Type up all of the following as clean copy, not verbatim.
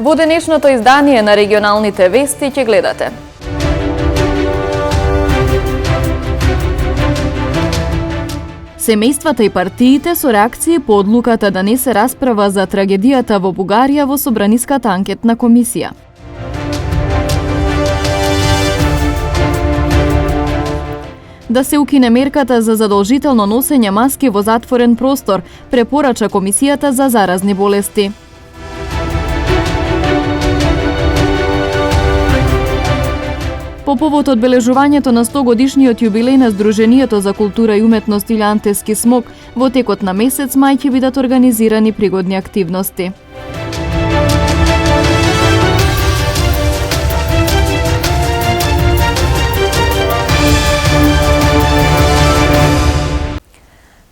Во денешното издание на регионалните вести ќе гледате. Семејствата и партиите со реакции по одлуката да не се расправа за трагедијата во Бугарија во Собраниската анкетна комисија. Да се укине мерката за задолжително носење маски во затворен простор, препорача Комисијата за заразни болести. По повод одбележувањето на 100 годишниот јубилеј на Сдруженијето за култура и уметност или Антески смок, во текот на месец мај ќе бидат организирани пригодни активности.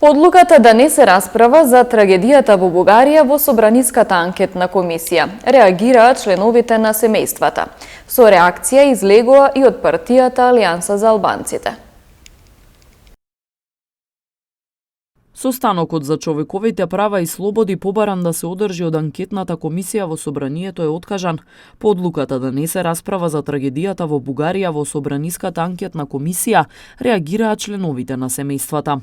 Одлуката да не се расправа за трагедијата во Бугарија во Собраниската анкетна комисија реагираат членовите на семејствата. Со реакција излегува и од партијата Алијанса за албанците. Состанокот за човековите права и слободи побаран да се одржи од анкетната комисија во Собранието е откажан. По одлуката да не се расправа за трагедијата во Бугарија во Собраниската анкетна комисија реагираат членовите на семејствата.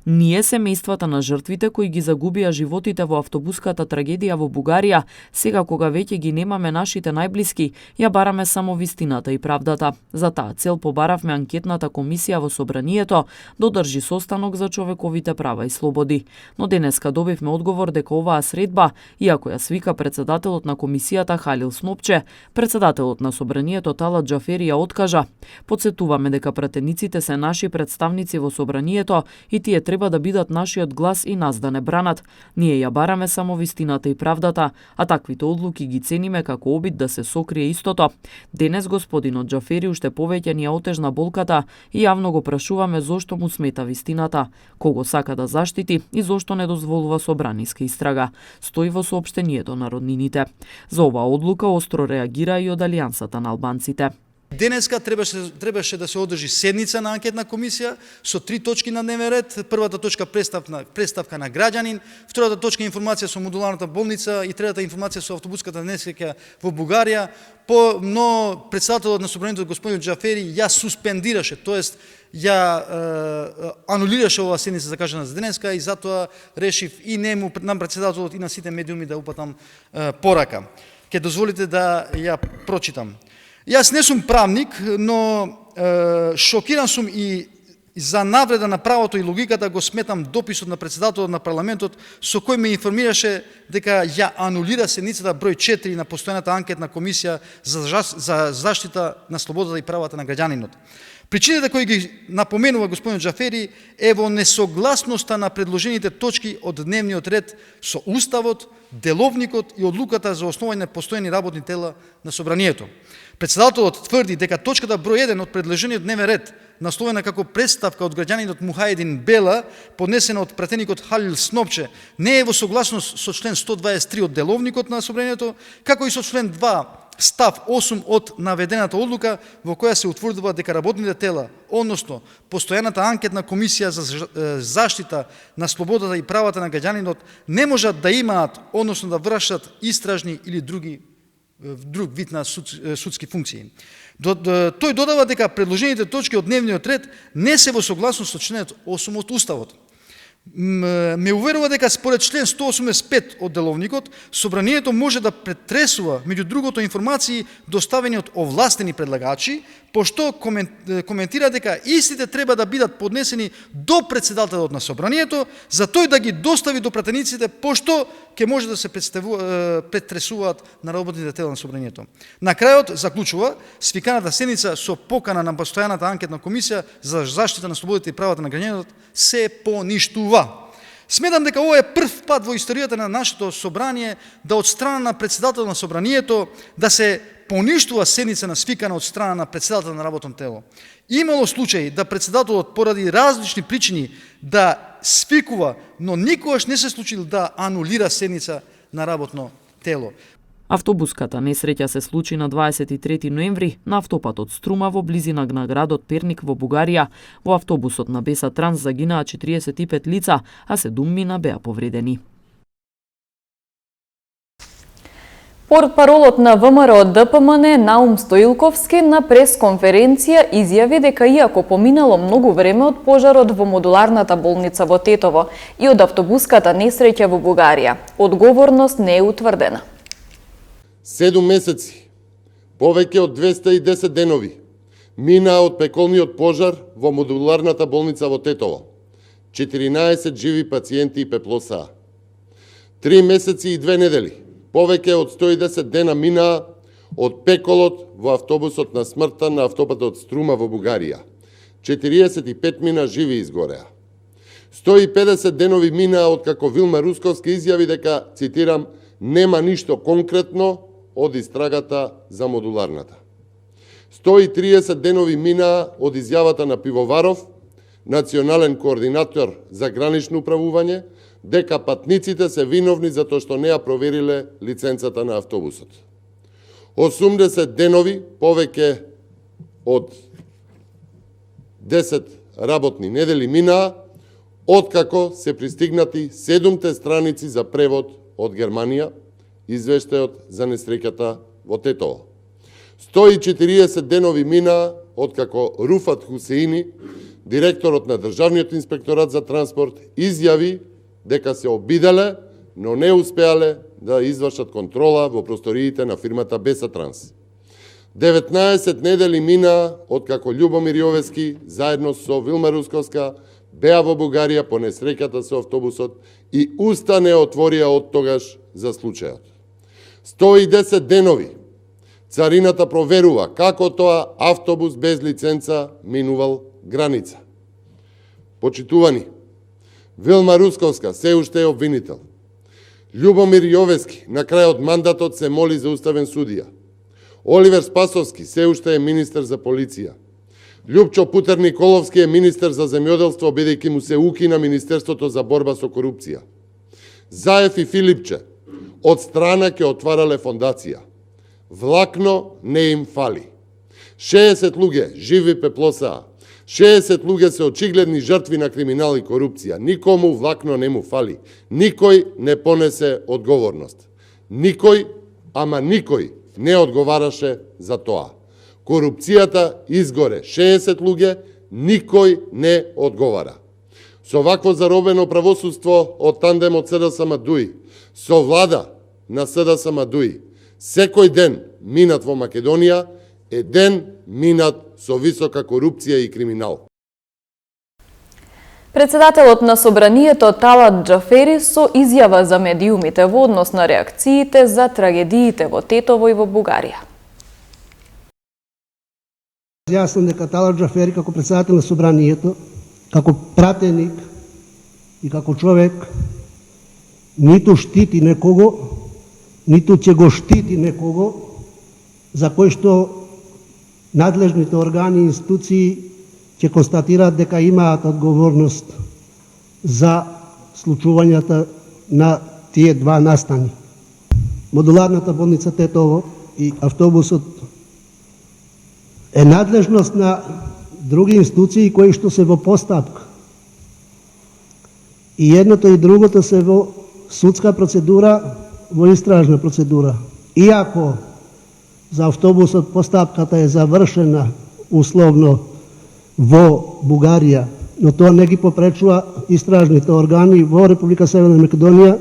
Ние, семејствата на жртвите кои ги загубија животите во автобуската трагедија во Бугарија, сега кога веќе ги немаме нашите најблиски, ја бараме само вистината и правдата. За таа цел побаравме анкетната комисија во Собранието да одржи состанок за човековите права и слободи. Но денеска добивме одговор дека оваа средба, иако ја свика председателот на комисијата Халил Снопче, председателот на Собранието Талат Џафери ја откажа. Потсетуваме дека пратениците се наши представници во Собранието и тие треба да бидат нашиот глас и нас да не бранат. Ние ја бараме само вистината и правдата, а таквите одлуки ги цениме како обид да се сокрие истото. Денес господинот Џафери уште повеќе ни ја отежна болката и јавно го прашуваме зошто му смета вистината, кого сака да заштити и зошто не дозволува собраниска истрага, стои во соопштението на роднините. За оваа одлука остро реагира и од Алијансата на албанците. Денеска требаше да се одржи седница на анкетна комисија со 3 точки на дневен ред. Првата точка представка на граѓанин, втората точка информација со модуларната болница и третата информација со автобуската несреќа во Бугарија. Но председателот на Собранието господин Џафери ја суспендираше, тоест ја анулираше оваа седница закажана за денеска и затоа решив и нему нам председателот и на сите медиуми да упатам порака. Ке дозволите да ја прочитам. Јас не сум правник, но шокиран сум и за навреда на правото и логиката го сметам дописот на председателот на парламентот со кој ме информираше дека ја анулира седницата број 4 на постојаната анкетна комисија за заштита на слободата и правата на граѓанинот. Причините кои ги напоменува господин Џафери е во несогласноста на предложените точки од дневниот ред со Уставот, Деловникот и одлуката за основање на постојани работни тела на Собранието. Председателот тврди дека точката број 1 од предложениот дневен ред, насловена како представка од граѓанинот Мухаедин Бела, поднесена од пратеникот Халил Снопче, не е во согласност со член 123 од Деловникот на Собранието, како и со член 2 став 8 од наведената одлука во која се утврдува дека работните тела, односно постојаната анкетна комисија за заштита на слободата и правата на граѓанинот не можат да имаат, односно да вршат истражни или друг вид на судски функции. Тој додава дека предложените точки од дневниот ред не се во согласност со членот 8 од Уставот. Ме уверува дека според член 185 од Деловникот, Собранието може да претресува, меѓу другото, информации доставени од овластени предлагачи, пошто коментира дека истите треба да бидат поднесени до председателот на Собранието, за тој да ги достави до пратениците, пошто ќе може да се претресуваат на работните тела на Собранието. На крајот заклучува, свиканата седница со покана на постојаната анкетна комисија за заштита на слободите и правата на граѓанинот се поништува. Сметам дека ова е прв пат во историјата на нашето собрание да од страна на председател на Собранието да се поништува седница на свикана од страна на председател на работно тело. Имало случаи да председателот поради различни причини да свикува, но никогаш не се случил да анулира седница на работно тело. Автобуската несреќа се случи на 23 ноември на автопатот Струма во близина на градот Перник во Бугарија. Во автобусот на Беса Транс загинаа 45 лица, а 7 беа повредени. Портпаролот на ВМРО ДПМН Наум Стоилковски на пресконференција изјави дека иако поминало многу време од пожарот во модуларната болница во Тетово и од автобуската несреќа во Бугарија, одговорност не е утврдена. 7 месеци, повеќе од 210 денови, минаа од пеколниот пожар во модуларната болница во Тетово. 14 живи пациенти и пеплосаа. 3 месеци и 2 недели, повеќе од 110 дена минаа од пеколот во автобусот на смртта на автопатот Струма во Бугарија. 45 мина живи изгореа. 150 денови минаа од како Вилма Русковски изјави дека, цитирам, нема ништо конкретно од истрагата за модуларната. 130 денови минаа од изјавата на Пивоваров, национален координатор за гранично управување, дека патниците се виновни затоа што не ја провериле лиценцата на автобусот. 80 денови, повеќе од 10 работни недели минаа, откако се пристигнати 7 страници за превод од Германија, извештајот за несреќата во Тетово. 140 денови минаа, откако Руфат Хусеини, директорот на Државниот инспекторат за транспорт, изјави дека се обиделе, но не успеале да извршат контрола во просториите на фирмата Бесатранс. 19 недели минаа откако Љубомир Јовески заедно со Вилма Русковска беа во Бугарија по несреќата со автобусот и уста не отворија од тогаш за случајот. 110 денови царината проверува како тоа автобус без лиценца минувал граница. Почитувани, Вилма Русковска се уште е обвинител. Љубомир Јовески на крајот мандатот се моли за уставен судија. Оливер Спасовски се уште е министер за полиција. Љупчо Путер Николовски е министер за земјоделство, бидејќи му се укина Министерството за борба со корупција. Заев и Филипче од страна ќе отварале фондација. Влакно не им фали. 60 луѓе живи пеплосаа. 60 луѓе се очигледни жртви на криминал и корупција. Никому влакно не му фали. Никој не понесе одговорност. Никој, ама никој не одговараше за тоа. Корупцијата изгоре 60 луѓе, никој не одговара. Со вакво заробено правосудство од тандемот СДСМ ДУИ, со влада на СДСМ ДУИ, секој ден минат во Македонија е ден минат со висока корупција и криминал. Председателот на Собранието Талат Џафери со изјава за медиумите во однос на реакциите за трагедиите во Тетово и во Бугарија. Јасно дека Талат Џафери како председател на Собранието, како пратеник и како човек ниту штити некого, ниту ќе го штити некого за кој што надлежните органи и институции ќе констатираат дека имаат одговорност за случувањата на тие два настани. Модуларната болница Тетово и автобусот е надлежност на други институции кои што се во постапка. И едното и другото се во судска процедура, во истражна процедура. Иако за автобусот постапката е завршена условно во Бугарија, но тоа не ги попречува истражните органи во Република Северна Македонија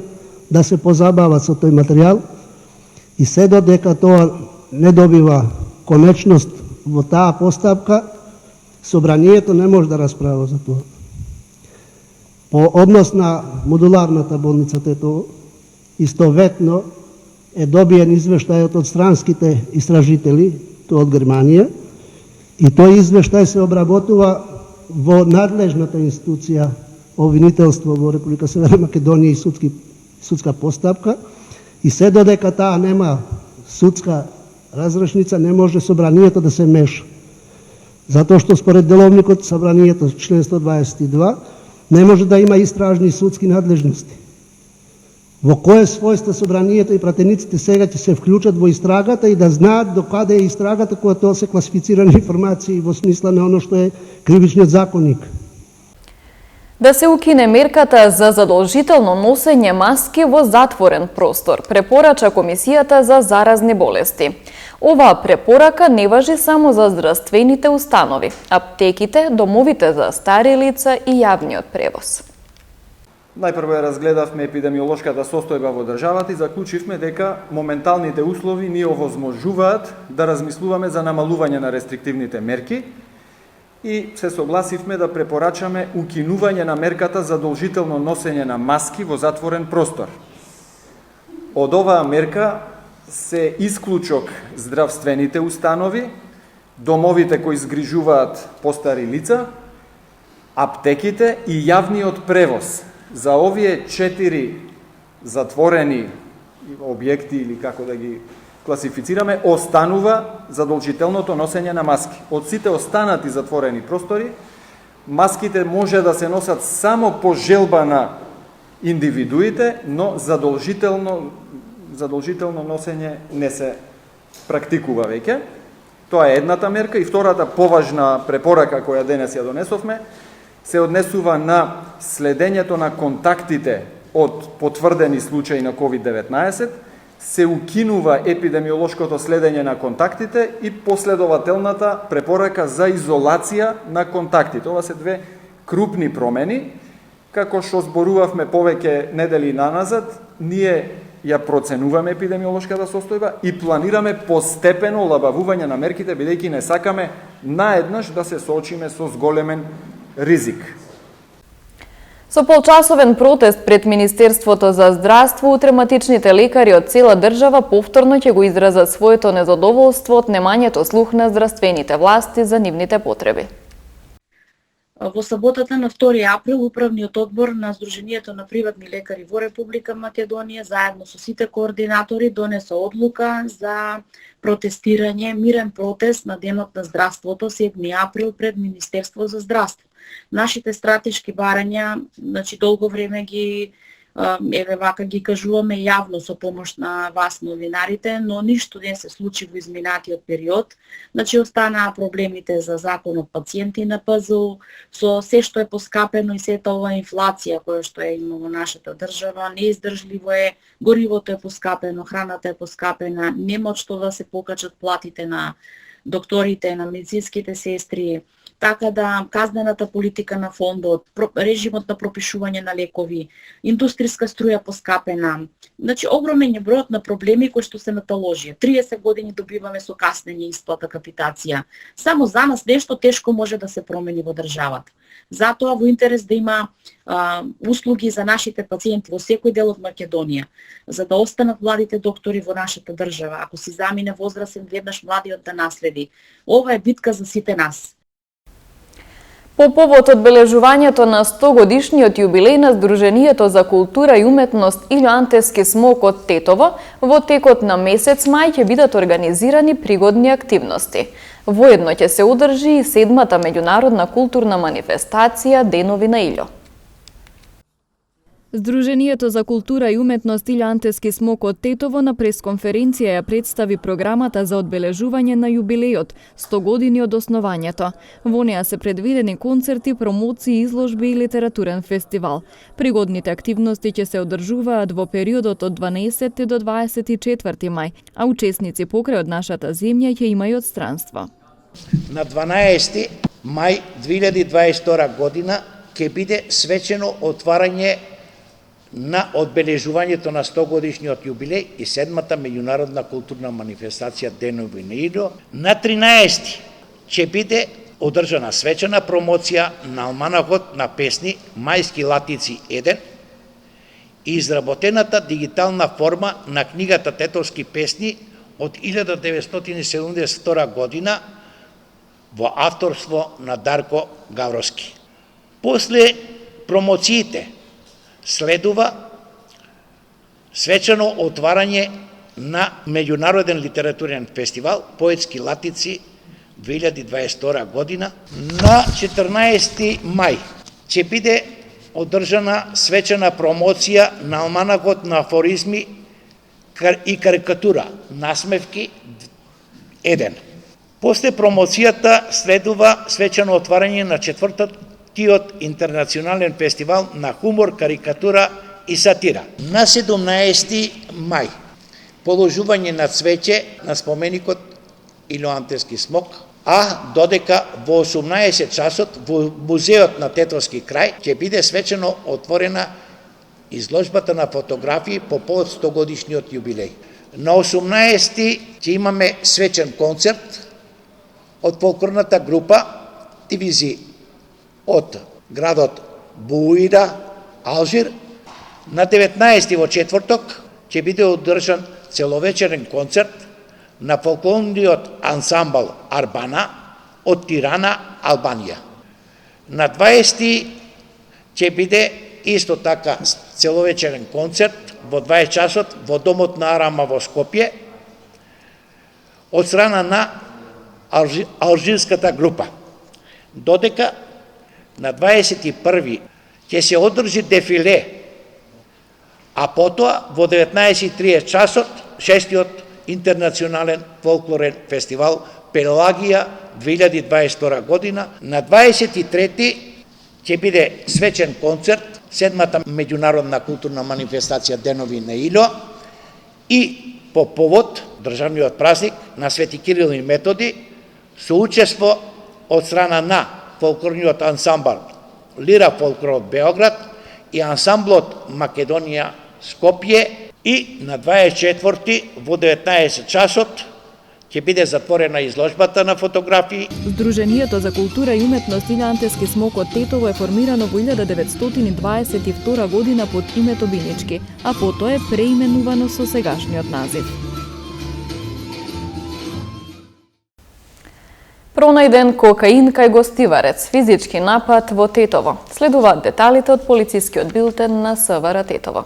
да се позабават со тој материјал и се додека тоа не добива конечност во таа постапка, Собранието не може да расправа за тоа. По однос на модуларната болница Тетово, истоветно е добиен извештајот од странските истражители, тоа од Германија, и тој извештај се обработува во надлежната институција обвинителство во Република Северна Македонија и судска постапка, и се додека таа нема судска разрешница, не може Собранието да се меша. Затоа што според деловникот Собранието, член 122, не може да има истражни судски надлежности. Во кое својство Собранието и пратениците сега ќе се вклучат во истрагата и да знаат до каде е истрагата кога тоа се класифицирани информации во смисла на оно што е кривичниот законник. Да се укине мерката за задолжително носење маски во затворен простор, препорача Комисијата за заразни болести. Оваа препорака не важи само за здравствените установи, аптеките, домовите за стари лица и јавниот превоз. Најпрво ја разгледавме епидемиолошката состојба во државата и заклучивме дека моменталните услови ни овозможуваат да размислуваме за намалување на рестриктивните мерки и се согласивме да препорачаме укинување на мерката задолжително носење на маски во затворен простор. Од оваа мерка се исклучок здравствените установи, домовите кои згрижуваат постари лица, аптеките и јавниот превоз. За овие 4 затворени објекти или како да ги класифицираме, останува задолжителното носење на маски. Од сите останати затворени простори, маските може да се носат само по желба на индивидуите, но задолжително носење не се практикува веќе. Тоа е едната мерка и втората поважна препорака која денес ја донесовме се однесува на следењето на контактите од потврдени случаи на COVID-19, се укинува епидемиолошкото следење на контактите и последователната препорака за изолација на контактите. Ова се две крупни промени. Како што зборувавме повеќе недели наназад, ние ја проценуваме епидемиолошката состојба и планираме постепено олабавување на мерките, бидејќи не сакаме наеднаш да се соочиме со зголемен ризик. Со полчасовен протест пред Министерството за здравство, утрематичните лекари од цела држава повторно ќе го изразат своето незадоволство од немањето слух на здравствените власти за нивните потреби. Во саботата на 2 април Управниот одбор на Сдруженијето на приватни лекари во Република Македонија заедно со сите координатори донесе одлука за протестирање, мирен протест на Денот на здравството 7 април пред Министерство за здравство. Нашите стратешки барања, долго време ги ги кажуваме јавно со помош на вас новинарите, но ништо не се случи во изминатиот период. Останаа проблемите за законот пациенти на ПЗУ, со се што е поскапено и сета ова инфлација која што е има во нашата држава, неиздржливо е, горивото е поскапено, храната е поскапена, нема што да се покачат платите на докторите, на медицинските сестри, така да казнената политика на фондот, режимот на пропишување на лекови, индустријска струја поскапена. Огромен е бројот на проблеми кои што се наталожија. 30 години добиваме со каснење исплата капитација. Само за нас нешто тешко може да се промени во државата. Затоа во интерес да има услуги за нашите пациенти во секој дел од Македонија, за да останат младите доктори во нашата држава, ако си замине возрастен, веднаш младиот да наследи. Ова е битка за сите нас. По повод одбележувањето на 100 годишниот јубилеј на Сдруженијето за култура и уметност Илјо Антевски смок од Тетово, во текот на месец мај ќе бидат организирани пригодни активности. Воедно ќе се одржи и 7-та меѓународна културна манифестација Денови на Илјо. Сдруженијето за култура и уметност Илјо Антевски смок од Тетово на пресконференција ја представи програмата за одбележување на јубилејот 100 години од основањето. Во неа се предвидени концерти, промоции, изложби и литературен фестивал. Пригодните активности ќе се одржуваат во периодот од 12 до 24 мај, а учесници покрај од нашата земја ќе имаат странство. На 12 мај 2022 година ќе биде свечено отварање на одбележувањето на 100 годишниот јубилеј и 7-та меѓународна културна манифестација Денови на Илјо. На 13 ќе биде одржана свечена промоција на алманахот на песни Мајски латици 1 и изработената дигитална форма на книгата Тетовски песни од 1972 година во авторство на Дарко Гавровски. После промоциите следува свечено отварање на меѓународен литературен фестивал Поетски латици 2022 година. На 14 мај ќе биде одржана свечена промоција на алманахот на афоризми и карикатура Насмевки 1. После промоцијата следува свечено отварање на тиот интернационален фестивал на хумор, карикатура и сатира. На 17 мај положување на цвеќе на споменикот Илоантески смок, а додека во 18 часот во музеот на Тетовски крај ќе биде свечено отворена изложбата на фотографии по повод 100 годишниот јубилеј. На 18 ќе имаме свечен концерт од фолклорната група Дивизи од градот Буира, Алжир. На 19 во четврток ќе биде одржан целовечерен концерт на фолклорниот ансамбл Арбана од Тирана, Албанија. На 20 ќе биде исто така целовечерен концерт во 20 часот во Домот на Арама во Скопје од страна на алжирската група. Додека на 21 ќе се одржи дефиле, а потоа во 19:30 часот 6-тиот интернационален фолклорен фестивал Пелагија 2022 година. На 23 ќе биде свечен концерт 7-та меѓународна културна манифестација Денови на Ило и по повод државниот празник на Свети Кирил и Методи со учество од страна на фолклорниот ансамбл Лира фолклор од Београд и ансамблот Македонија Скопје. И на 24 во 19 часот ќе биде затворена изложбата на фотографии. Сдруженијето за култура и уметност Илоантески смок од Тетово е формирано во 1922 година под името Бинички, а потоа е преименувано со сегашниот назив. Пронајден кокаин кај гостиварец, физички напад во Тетово. Следуваат деталите од полицискиот билтен на СВР Тетово.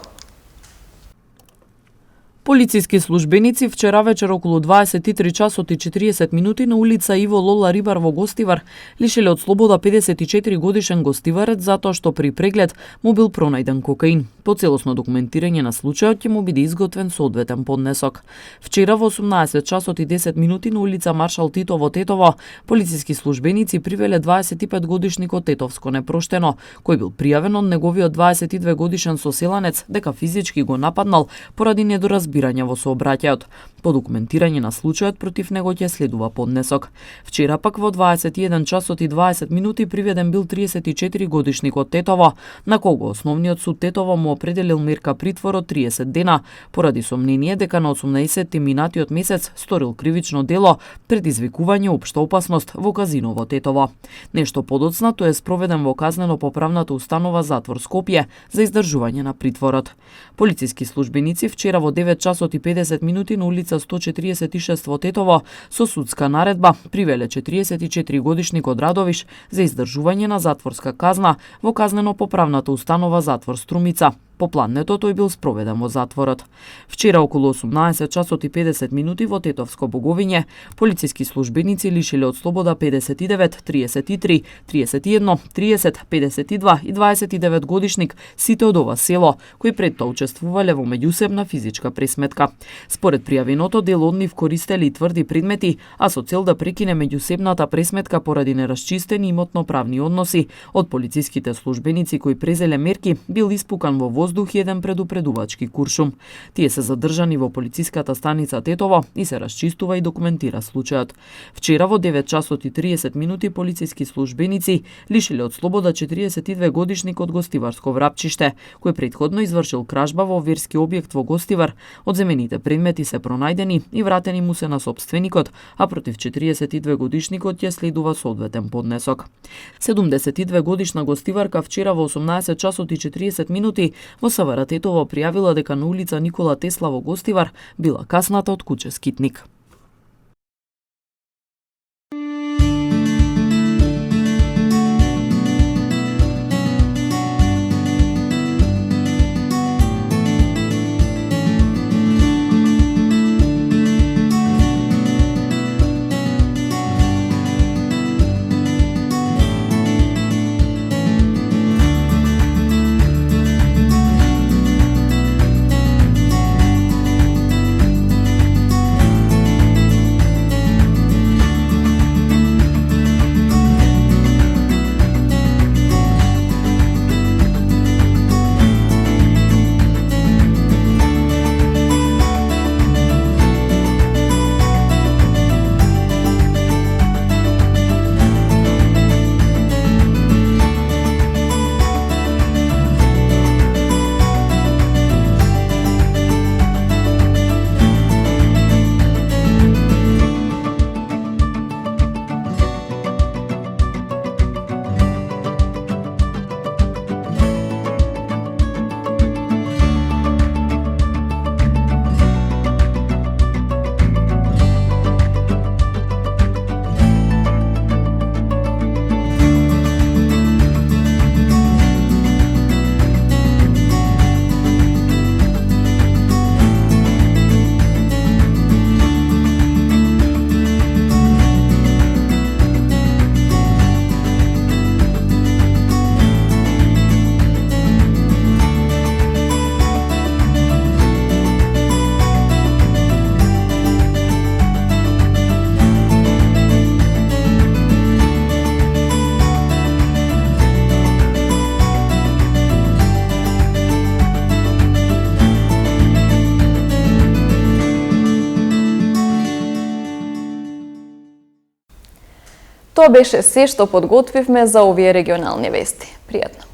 Полициски службеници вчера вечер околу 23 часот и 40 минути на улица Иво Лола Рибар во Гостивар лишиле од слобода 54 годишен гостиварец затоа што при преглед му бил пронајден кокаин. По целосно документирање на случајот ќе му биде изготвен соодветен поднесок. Вчера во 18 часот и 10 минути на улица Маршал Тито во Тетово полициски службеници привеле 25 годишникот Тетовско Непроштено, кој бил пријавен од неговиот 22 годишен соселанец дека физички го нападнал поради недоразбирање во сообраќајот. По документирање на случајот против него ќе следува поднесок. Вчера пак во 21 часот и 20 минути приведен бил 34 годишникот Тетово, на кого основниот суд Тетово му определил мерка притвор од 30 дена поради сомнение дека на 18 минатиот месец сторил кривично дело предизвикување општа опасност во казино во Тетово. Нешто подоцна тој е спроведен во казнено-поправната установа затвор Скопје за издржување на притворот. Полициски службеници вчера во 9 часот и 50 минути на улица 146 во Тетово со судска наредба привеле 44 годишникот Радовиш за издржување на затворска казна во казнено-поправната установа затвор Струмица. По плането тој бил спроведен во затворот. Вчера околу 18 часот и 50 минути во Тетовско Боговиње полициски службеници лишиле од слобода 59, 33, 31, 30, 52 и 29 годишник сите од ова село, кои пред тоа учествувале во меѓусебна физичка пресметка. Според пријавеното, дел од нив користеле и тврди предмети, а со цел да прекине меѓусебната пресметка поради нерасчистени имотно-правни односи од полициските службеници кои презеле мерки, бил испукан во воздух еден предупредувачки куршум. Тие се задржани во полициската станица Тетово и се расчистува и документира случајот. Вчера во 9 часот и 30 минути полициски службеници лишиле од слобода 42 годишникот Гостиварско Врапчиште, кој претходно извршил кражба во верски објект во Гостивар. Одземените предмети се пронајдени и вратени му се на сопственикот, а против 42 годишникот ќе следува соодветен поднесок. 72 годишна гостиварка вчера во 18 часот и 40 минути во СВР Тетово пријавила дека на улица Никола Тесла во Гостивар била касната од куче скитник. Тоа беше се што подготвивме за овие регионални вести. Пријатно!